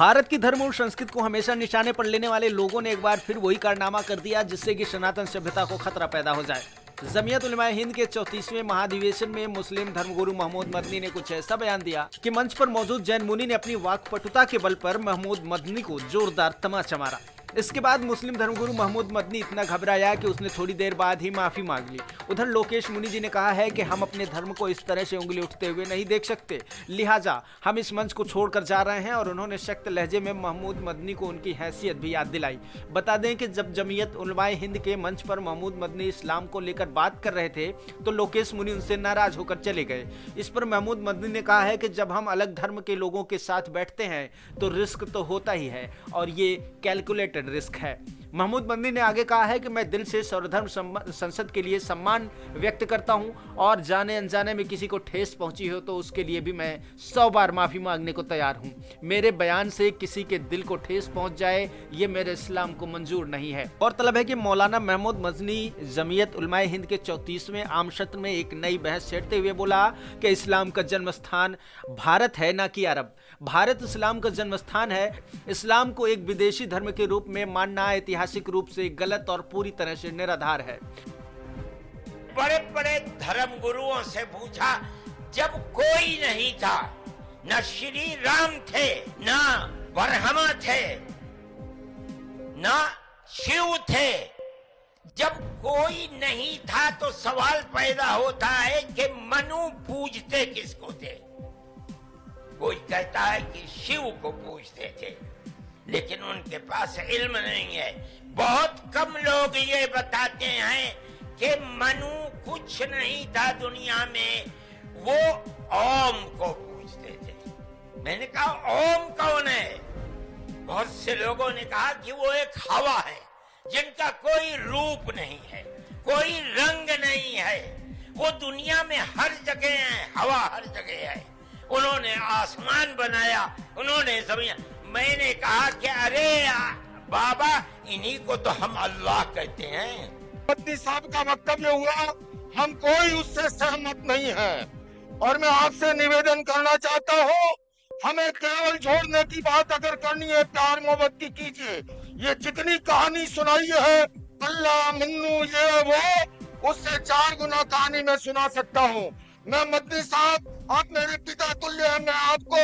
भारत की धर्म और संस्कृति को हमेशा निशाने पर लेने वाले लोगों ने एक बार फिर वही कारनामा कर दिया जिससे कि सनातन सभ्यता को खतरा पैदा हो जाए। जमीयत उलमाए हिंद के 34वें महाधिवेशन में मुस्लिम धर्मगुरु महमूद मदनी ने कुछ ऐसा बयान दिया कि मंच पर मौजूद जैन मुनि ने अपनी वाक्पटुता के बल पर महमूद मदनी को जोरदार तमाचा मारा। इसके बाद मुस्लिम धर्मगुरु महमूद मदनी इतना घबराया कि उसने थोड़ी देर बाद ही माफी मांग ली। उधर लोकेश मुनि जी ने कहा है कि हम अपने धर्म को इस तरह से उंगली उठते हुए नहीं देख सकते, लिहाजा हम इस मंच को छोड़कर जा रहे हैं। और उन्होंने सख्त लहजे में महमूद मदनी को उनकी हैसियत भी याद दिलाई। बता दें कि जब जमीयत उलमाए हिंद के मंच पर महमूद मदनी इस्लाम को लेकर बात कर रहे थे तो लोकेश मुनि उनसे नाराज होकर चले गए। इस पर महमूद मदनी ने कहा है कि जब हम अलग धर्म के लोगों के साथ बैठते हैं तो रिस्क तो होता ही है और ये कैलकुलेटेड रिस्क है। महमूद मदनी ने आगे कहा है कि मैं दिल से सर्वधर्म संसद के लिए सम्मान व्यक्त करता हूं और जाने अनजाने में किसी को ठेस पहुंची हो तो उसके लिए भी मैं 100 बार माफी मांगने को तैयार हूं। मेरे बयान से किसी के दिल को ठेस पहुंच जाए ये मेरे इस्लाम को मंजूर नहीं है। और तलब है कि मौलाना महमूद मदनी जमीयत उलमाए हिंद के 34वें आम सत्र में एक नई बहस छेड़ते हुए बोला कि इस्लाम का जन्म स्थान भारत है ना कि अरब। भारत इस्लाम का जन्म स्थान है। इस्लाम को एक विदेशी धर्म के रूप में मानना ऐतिहासिक रूप से गलत और पूरी तरह से निराधार है। बड़े बड़े धर्म गुरुओं से पूछा, जब कोई नहीं था, न श्री राम थे, न ब्रह्मा थे, न शिव थे, जब कोई नहीं था तो सवाल पैदा होता है कि मनु पूजते किसको थे। कोई कहता है कि शिव को पूजते थे, लेकिन उनके पास इल्म नहीं है। बहुत कम लोग ये बताते हैं कि मनु कुछ नहीं था दुनिया में, वो ओम को पूजते थे। मैंने कहा ओम कौन है? बहुत से लोगों ने कहा कि वो एक हवा है जिनका कोई रूप नहीं है, कोई रंग नहीं है, वो दुनिया में हर जगह है, हवा हर जगह है। उन्होंने आसमान बनाया, उन्होंने जमीन। मैंने कहा कि अरे बाबा, इन्हीं को तो हम अल्लाह कहते हैं। मदनी साहब का वक्तव्य हुआ, हम कोई उससे सहमत नहीं है और मैं आपसे निवेदन करना चाहता हूँ, हमें केवल छोड़ने की बात अगर करनी है प्यार मोहब्बत की कीजिए। ये जितनी कहानी सुनाई है अल्लाह मन्नू ये वो, उससे 4 गुना कहानी मैं सुना सकता हूँ। मैं मदनी साहब, आप मेरे पिता तुल्य हैं, मैं आपको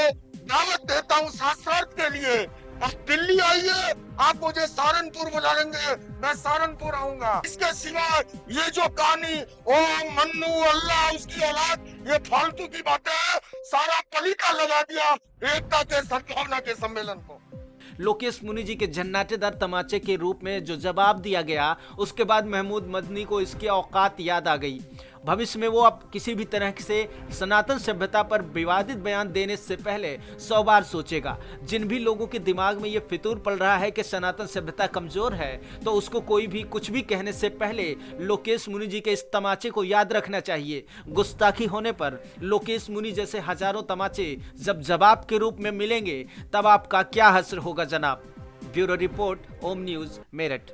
दावत देता हूँ शास्त्रार्थ के लिए। आप दिल्ली आइए, आप मुझे सहारनपुर बुला लेंगे, मैं सहारनपुर आऊंगा। इसके सिवा ये जो कहानी ओम मन्नू अल्लाह उसकी औलाद, ये फालतू की बातें हैं। सारा पलीता लगा दिया एकता के सद्भावना के सम्मेलन को। लोकेश मुनि जी के झन्नाटेदार तमाचे के रूप में जो जवाब दिया गया, उसके बाद महमूद मदनी को इसकी औकात याद आ गई। भविष्य में वो अब किसी भी तरह से सनातन सभ्यता पर विवादित बयान देने से पहले 100 बार सोचेगा। जिन भी लोगों के दिमाग में ये फितूर पड़ रहा है कि सनातन सभ्यता कमजोर है, तो उसको कोई भी कुछ भी कहने से पहले लोकेश मुनि जी के इस तमाचे को याद रखना चाहिए। गुस्ताखी होने पर लोकेश मुनि जैसे हजारों तमाचे जब जवाब के रूप में मिलेंगे, तब आपका क्या हश्र होगा जनाब। ब्यूरो रिपोर्ट, ओम न्यूज, मेरठ।